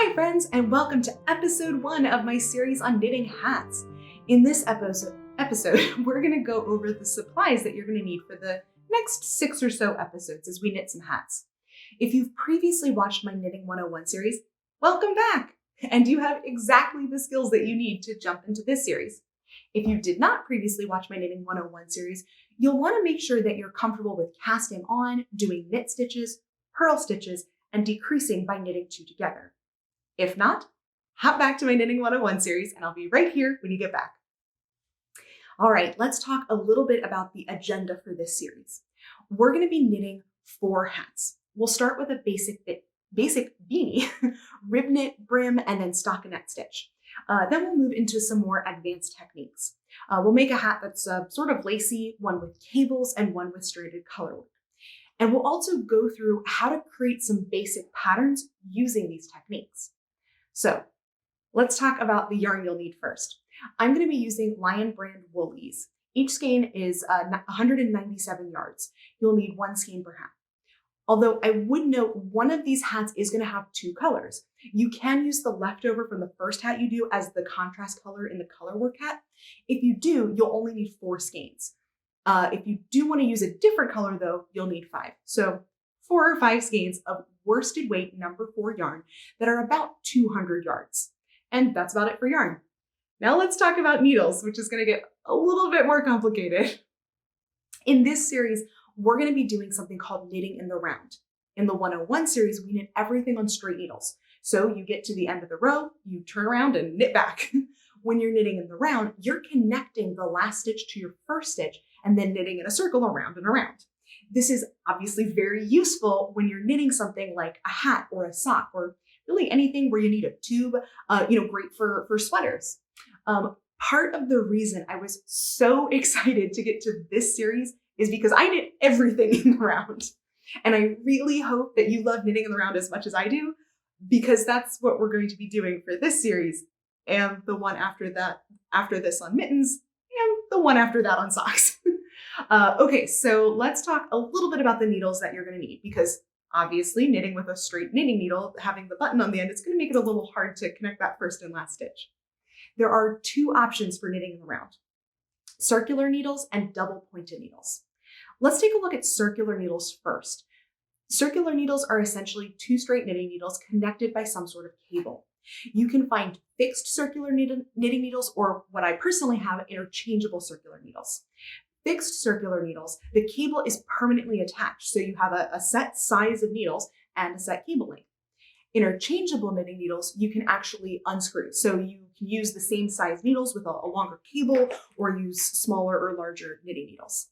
Hi friends, and welcome to episode 1 of my series on knitting hats. In this episode, we're going to go over the supplies that you're going to need for the next 6 or so episodes as we knit some hats. If you've previously watched my Knitting 101 series, welcome back! And you have exactly the skills that you need to jump into this series. If you did not previously watch my Knitting 101 series, you'll want to make sure that you're comfortable with casting on, doing knit stitches, purl stitches, and decreasing by knitting 2 together. If not, hop back to my Knitting 101 series and I'll be right here when you get back. All right, let's talk a little bit about the agenda for this series. We're going to be knitting 4 hats. We'll start with a basic beanie, rib knit, brim, and then stockinette stitch. Then we'll move into some more advanced techniques. We'll make a hat that's sort of lacy, one with cables and one with straighted colorwork. And we'll also go through how to create some basic patterns using these techniques. So let's talk about the yarn you'll need first. I'm going to be using Lion brand woolies. Each skein is 197 yards. You'll need 1 skein per hat. Although I would note one of these hats is going to have 2 colors. You can use the leftover from the first hat you do as the contrast color in the colorwork hat. If you do, you'll only need 4 skeins. If you do want to use a different color though, you'll need 5. So 4 or 5 skeins of worsted weight number 4 yarn that are about 200 yards. And that's about it for yarn. Now let's talk about needles, which is going to get a little bit more complicated. In this series, we're going to be doing something called knitting in the round. In the 101 series, we knit everything on straight needles. So you get to the end of the row, you turn around and knit back. When you're knitting in the round, you're connecting the last stitch to your first stitch and then knitting in a circle around and around. This is obviously very useful when you're knitting something like a hat or a sock or really anything where you need a tube, great for sweaters. Part of the reason I was so excited to get to this series is because I knit everything in the round. And I really hope that you love knitting in the round as much as I do, because that's what we're going to be doing for this series and the one after that, after this on mittens, and the one after that on socks. Okay, so let's talk a little bit about the needles that you're going to need, because obviously knitting with a straight knitting needle, having the button on the end, it's going to make it a little hard to connect that first and last stitch. There are 2 options for knitting in the round: circular needles and double pointed needles. Let's take a look at circular needles first. Circular needles are essentially 2 straight knitting needles connected by some sort of cable. You can find fixed circular knitting needles, or what I personally have, interchangeable circular needles. Fixed circular needles, the cable is permanently attached, so you have a set size of needles and a set cable length. Interchangeable knitting needles, you can actually unscrew. So you can use the same size needles with a longer cable, or use smaller or larger knitting needles.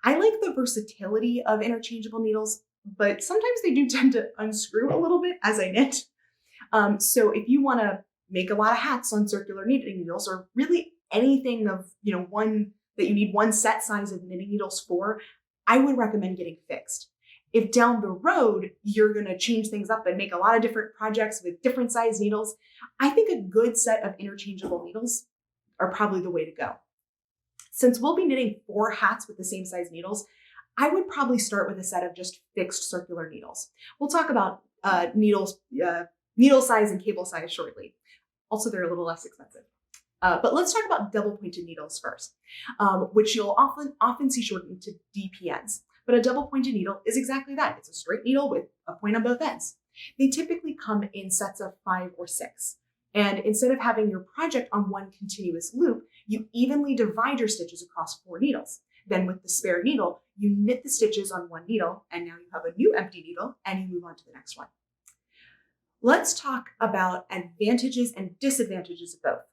I like the versatility of interchangeable needles, but sometimes they do tend to unscrew a little bit as I knit. So if you want to make a lot of hats on circular knitting needles, or really anything of one that you need one set size of knitting needles for, I would recommend getting fixed. If down the road you're going to change things up and make a lot of different projects with different size needles, I think a good set of interchangeable needles are probably the way to go. Since we'll be knitting 4 hats with the same size needles, I would probably start with a set of just fixed circular needles. We'll talk about needle size and cable size shortly. Also, they're a little less expensive. But let's talk about double pointed needles first, which you'll often see shortened to dpns. But a double pointed needle is exactly that. It's a straight needle with a point on both ends. They typically come in sets of 5 or 6. And instead of having your project on one continuous loop, you evenly divide your stitches across 4 needles. Then with the spare needle, you knit the stitches on one needle, and now you have a new empty needle, and you move on to the next one. Let's talk about advantages and disadvantages of both.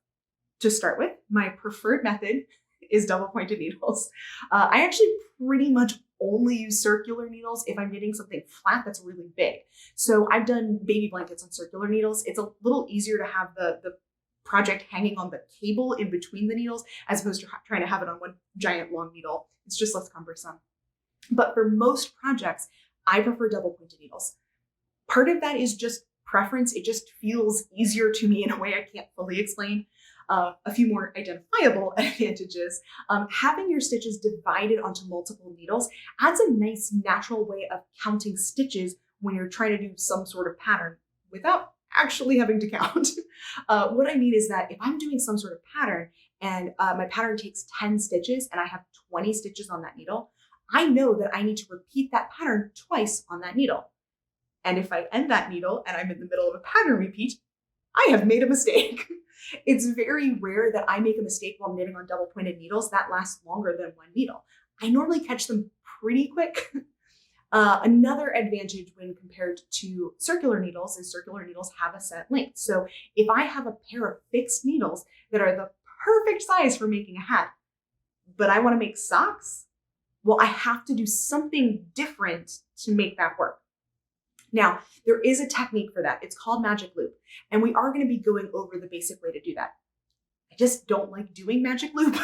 To start with, my preferred method is double pointed needles. I actually pretty much only use circular needles if I'm knitting something flat that's really big. So I've done baby blankets on circular needles. It's a little easier to have the project hanging on the cable in between the needles as opposed to trying to have it on one giant long needle. It's just less cumbersome. But for most projects, I prefer double pointed needles. Part of that is just preference. It just feels easier to me in a way I can't fully explain. A few more identifiable advantages. Having your stitches divided onto multiple needles adds a nice natural way of counting stitches when you're trying to do some sort of pattern without actually having to count. What I mean is that if I'm doing some sort of pattern and my pattern takes 10 stitches and I have 20 stitches on that needle, I know that I need to repeat that pattern twice on that needle. And if I end that needle and I'm in the middle of a pattern repeat, I have made a mistake. It's very rare that I make a mistake while knitting on double pointed needles that last longer than one needle. I normally catch them pretty quick. Another advantage when compared to circular needles is circular needles have a set length. So if I have a pair of fixed needles that are the perfect size for making a hat, but I want to make socks, well, I have to do something different to make that work. Now, there is a technique for that. It's called magic loop, and we are going to be going over the basic way to do that. I just don't like doing magic loop.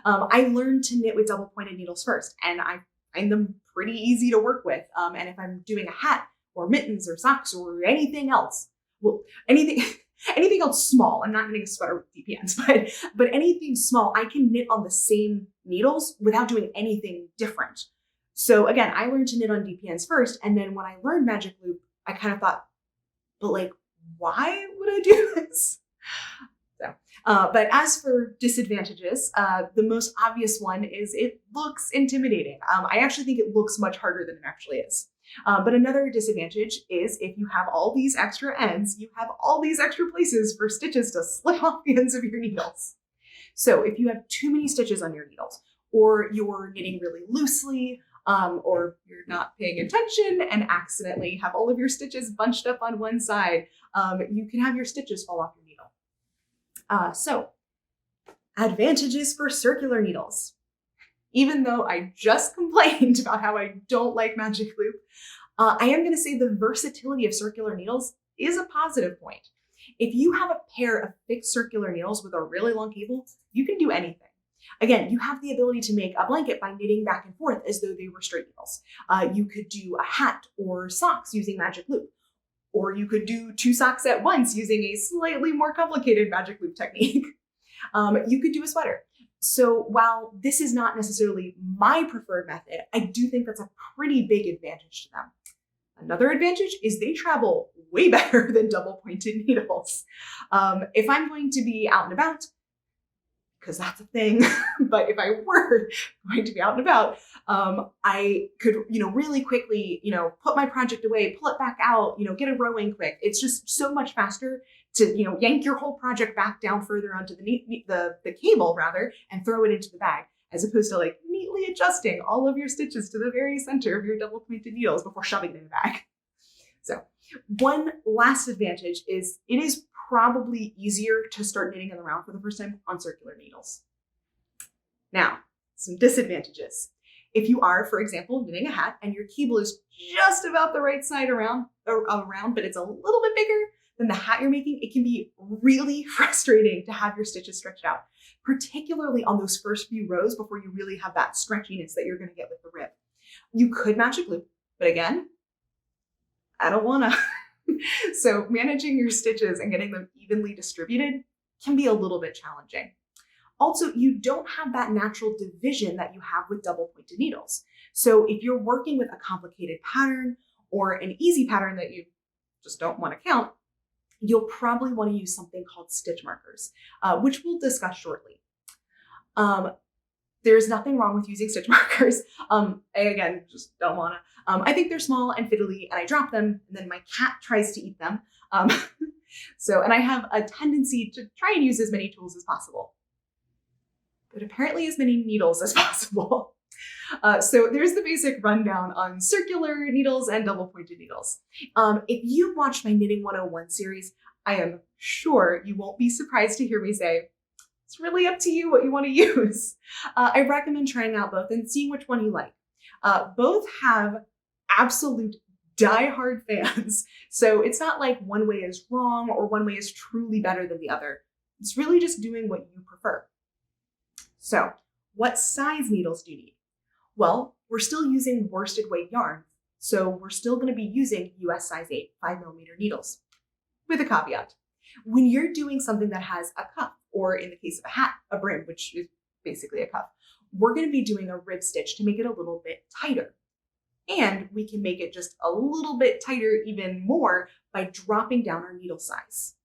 I learned to knit with double pointed needles first, and I find them pretty easy to work with. And if I'm doing a hat or mittens or socks or anything else, well, anything else small, I'm not knitting a sweater with dpns, but anything small, I can knit on the same needles without doing anything different. So again, I learned to knit on dpns first, and then when I learned magic loop, I kind of thought, but like, why would I do this? So, but as for disadvantages, the most obvious one is it looks intimidating. I actually think it looks much harder than it actually is. But another disadvantage is if you have all these extra ends, you have all these extra places for stitches to slip off the ends of your needles. So if you have too many stitches on your needles, or you're knitting really loosely, or you're not paying attention and accidentally have all of your stitches bunched up on one side, you can have your stitches fall off your needle. So advantages for circular needles. Even though I just complained about how I don't like magic loop, I am going to say the versatility of circular needles is a positive point. If you have a pair of fixed circular needles with a really long cable, you can do anything. Again, you have the ability to make a blanket by knitting back and forth as though they were straight needles. You could do a hat or socks using magic loop, or you could do 2 socks at once using a slightly more complicated magic loop technique. You could do a sweater. So while this is not necessarily my preferred method, I do think that's a pretty big advantage to them. Another advantage is they travel way better than double pointed needles. If I'm going to be out and about, because that's a thing, but if I were going to be out and about, I could, really quickly, put my project away, pull it back out, get a rowing quick. It's just so much faster to, yank your whole project back down further onto the cable rather, and throw it into the bag, as opposed to like neatly adjusting all of your stitches to the very center of your double pointed needles before shoving it in the bag. So one last advantage is it is probably easier to start knitting in the round for the first time on circular needles. Now, some disadvantages. If you are, for example, knitting a hat and your cable is just about the right side around, but it's a little bit bigger than the hat you're making, it can be really frustrating to have your stitches stretched out, particularly on those first few rows before you really have that stretchiness that you're going to get with the rib. You could magic loop, but again, I don't want to. So managing your stitches and getting them evenly distributed can be a little bit challenging. Also, you don't have that natural division that you have with double pointed needles. So if you're working with a complicated pattern or an easy pattern that you just don't want to count, you'll probably want to use something called stitch markers, which we'll discuss shortly. There's nothing wrong with using stitch markers. I, again, just don't want to. I think they're small and fiddly, and I drop them, and then my cat tries to eat them. And I have a tendency to try and use as many tools as possible, but apparently as many needles as possible. So there's the basic rundown on circular needles and double pointed needles. If you watched my Knitting 101 series, I am sure you won't be surprised to hear me say, it's really up to you what you want to use. I recommend trying out both and seeing which one you like. Both have absolute die-hard fans, so it's not like one way is wrong or one way is truly better than the other. It's really just doing what you prefer. So, what size needles do you need? Well, we're still using worsted weight yarn, so we're still going to be using US size 8 5mm needles, with a caveat. When you're doing something that has a cuff, or in the case of a hat, a brim, which is basically a cuff, we're going to be doing a rib stitch to make it a little bit tighter. And we can make it just a little bit tighter even more by dropping down our needle size.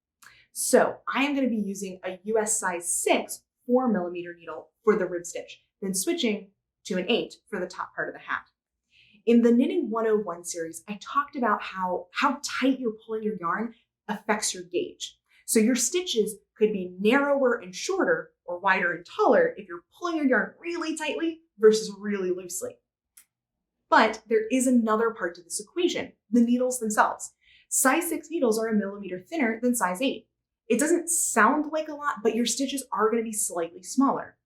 So I am going to be using a US size 6 4mm needle for the rib stitch, then switching to an 8 for the top part of the hat. In the Knitting 101 series, I talked about how tight you're pulling your yarn affects your gauge. So your stitches could be narrower and shorter or wider and taller if you're pulling your yarn really tightly versus really loosely. But there is another part to this equation, the needles themselves. Size 6 needles are a millimeter thinner than size 8. It doesn't sound like a lot, but your stitches are going to be slightly smaller.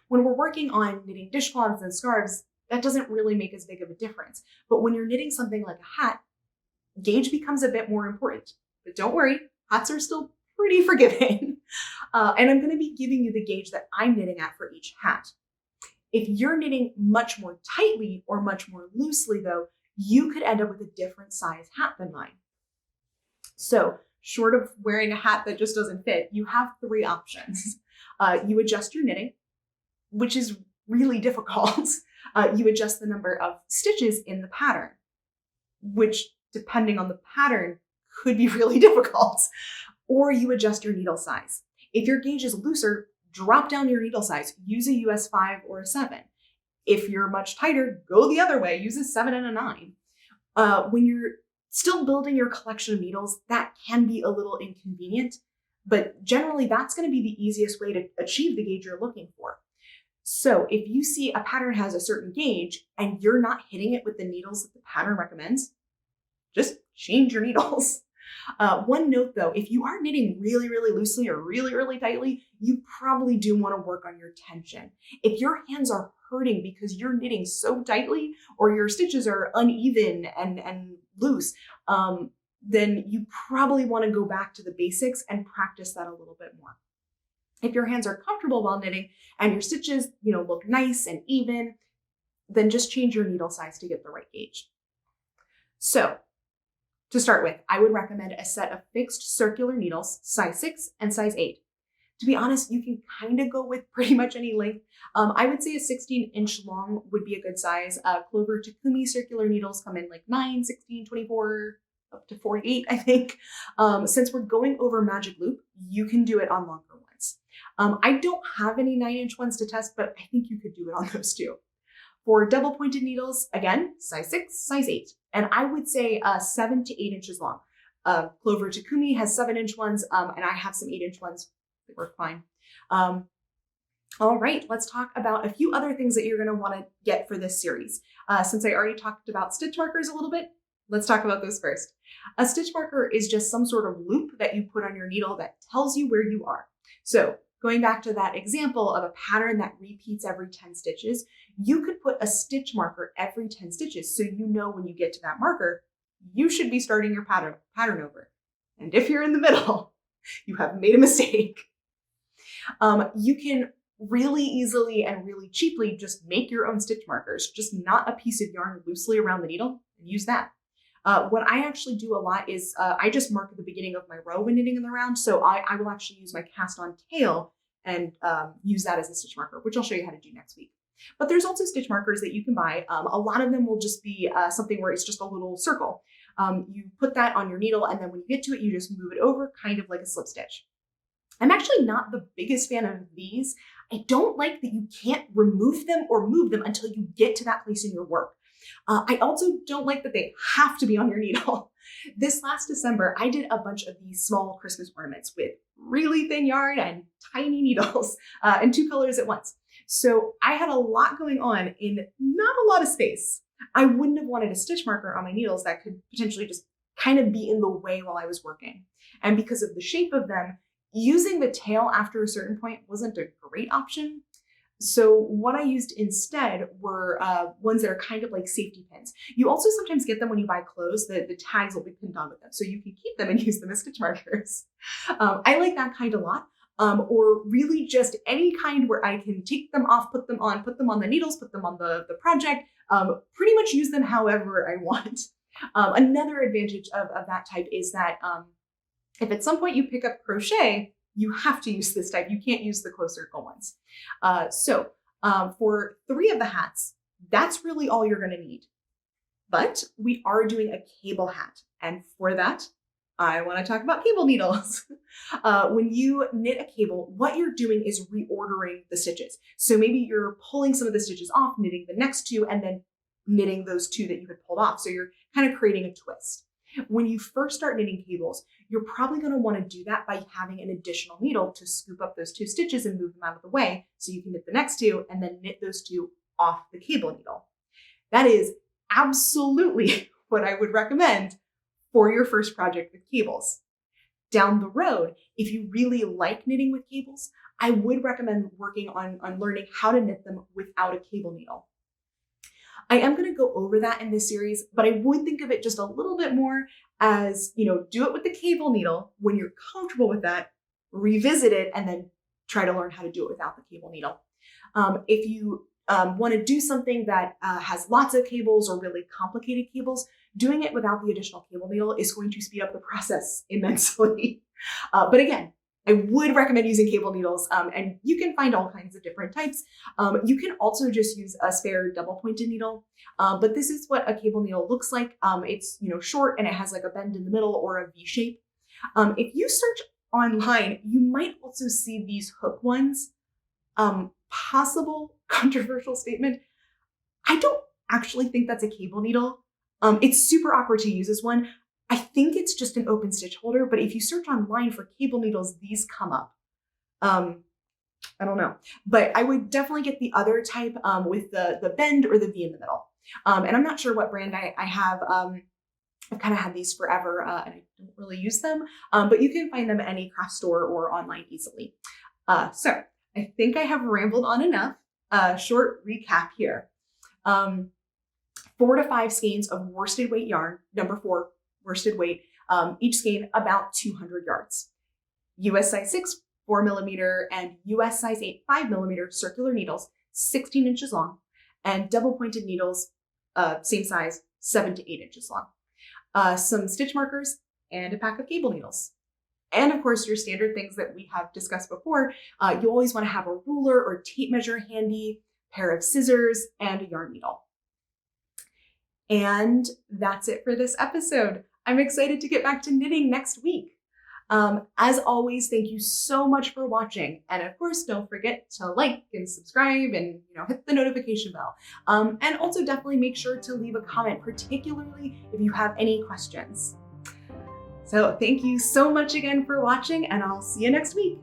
When we're working on knitting dishcloths and scarves, that doesn't really make as big of a difference. But when you're knitting something like a hat, gauge becomes a bit more important. But don't worry, hats are still pretty forgiving. And I'm going to be giving you the gauge that I'm knitting at for each hat. If you're knitting much more tightly or much more loosely, though, you could end up with a different size hat than mine. So, short of wearing a hat that just doesn't fit, you have 3 options. You adjust your knitting, which is really difficult. You adjust the number of stitches in the pattern, which, depending on the pattern, could be really difficult. Or you adjust your needle size. If your gauge is looser, drop down your needle size. Use a US 5 or a 7. If you're much tighter, go the other way. Use a 7 and a 9. When you're still building your collection of needles, that can be a little inconvenient, but generally that's going to be the easiest way to achieve the gauge you're looking for. So if you see a pattern has a certain gauge and you're not hitting it with the needles that the pattern recommends, just change your needles. One note though, if you are knitting really, really loosely or really, really tightly, you probably do want to work on your tension. If your hands are hurting because you're knitting so tightly or your stitches are uneven and loose, then you probably want to go back to the basics and practice that a little bit more. If your hands are comfortable while knitting and your stitches, look nice and even, then just change your needle size to get the right gauge. So to start with, I would recommend a set of fixed circular needles, size 6 and size 8. To be honest, you can kind of go with pretty much any length. I would say a 16-inch long would be a good size. Clover Takumi circular needles come in like 9, 16, 24, up to 48, I think. Since we're going over Magic Loop, you can do it on longer ones. I don't have any 9-inch ones to test, but I think you could do it on those too. For double pointed needles, again, size 6, size 8. And I would say 7 to 8 inches long. Clover Takumi has 7-inch ones, and I have some 8-inch ones. They work fine. All right, let's talk about a few other things that you're going to want to get for this series. Since I already talked about stitch markers a little bit, let's talk about those first. A stitch marker is just some sort of loop that you put on your needle that tells you where you are. So going back to that example of a pattern that repeats every 10 stitches, you could put a stitch marker every 10 stitches so you know when you get to that marker, you should be starting your pattern over. And if you're in the middle, you have made a mistake. You can really easily and really cheaply just make your own stitch markers, just knot a piece of yarn loosely around the needle and use that. What I actually do a lot is I just mark the beginning of my row when knitting in the round. So I will actually use my cast on tail and use that as a stitch marker, which I'll show you how to do next week. But there's also stitch markers that you can buy. A lot of them will just be something where it's just a little circle. You put that on your needle, and then when you get to it, you just move it over, kind of like a slip stitch. I'm actually not the biggest fan of these. I don't like that you can't remove them or move them until you get to that place in your work. I also don't like that they have to be on your needle. This last December, I did a bunch of these small Christmas ornaments with really thin yarn and tiny needles and 2 colors at once. So I had a lot going on in not a lot of space. I wouldn't have wanted a stitch marker on my needles that could potentially just kind of be in the way while I was working. And because of the shape of them, using the tail after a certain point wasn't a great option. So what I used instead were ones that are kind of like safety pins. You also sometimes get them when you buy clothes. The tags will be pinned on with them, so you can keep them and use them as stitch markers. I like that kind a lot. Or really just any kind where I can take them off, put them on the needles, put them on the project, pretty much use them however I want. Another advantage of that type is that if at some point you pick up crochet, you have to use this type. You can't use the closed circle ones. So for 3 of the hats, that's really all you're going to need. But we are doing a cable hat. And for that, I want to talk about cable needles. When you knit a cable, what you're doing is reordering the stitches. So maybe you're pulling some of the stitches off, knitting the next two, and then knitting those two that you had pulled off. So you're kind of creating a twist. When you first start knitting cables, you're probably going to want to do that by having an additional needle to scoop up those two stitches and move them out of the way so you can knit the next two and then knit those two off the cable needle. That is absolutely what I would recommend for your first project with cables. Down the road, if you really like knitting with cables, I would recommend working on learning how to knit them without a cable needle. I am going to go over that in this series, but I would think of it just a little bit more as, do it with the cable needle. When you're comfortable with that, revisit it and then try to learn how to do it without the cable needle. If you want to do something that has lots of cables or really complicated cables, doing it without the additional cable needle is going to speed up the process immensely. But again, I would recommend using cable needles, and you can find all kinds of different types. You can also just use a spare double pointed needle, but this is what a cable needle looks like. It's short and it has like a bend in the middle or a V shape. If you search online, you might also see these hook ones. Possible controversial statement. I don't actually think that's a cable needle. It's super awkward to use as one. I think it's just an open stitch holder, but if you search online for cable needles, these come up. I don't know, but I would definitely get the other type with the bend or the V in the middle. And I'm not sure what brand I have. I've kind of had these forever and I don't really use them, but you can find them at any craft store or online easily. So I think I have rambled on enough. Short recap here. 4 to 5 skeins of worsted weight yarn, number 4, worsted weight, each skein about 200 yards. US size 6, 4 millimeter, and US size 8, 5 millimeter circular needles, 16 inches long, and double pointed needles, same size, 7 to 8 inches long. Some stitch markers, and a pack of cable needles. And of course, your standard things that we have discussed before. You always want to have a ruler or tape measure handy, pair of scissors, and a yarn needle. And that's it for this episode. I'm excited to get back to knitting next week. As always, thank you so much for watching. And of course, don't forget to like and subscribe and hit the notification bell. And also definitely make sure to leave a comment, particularly if you have any questions. So thank you so much again for watching, and I'll see you next week.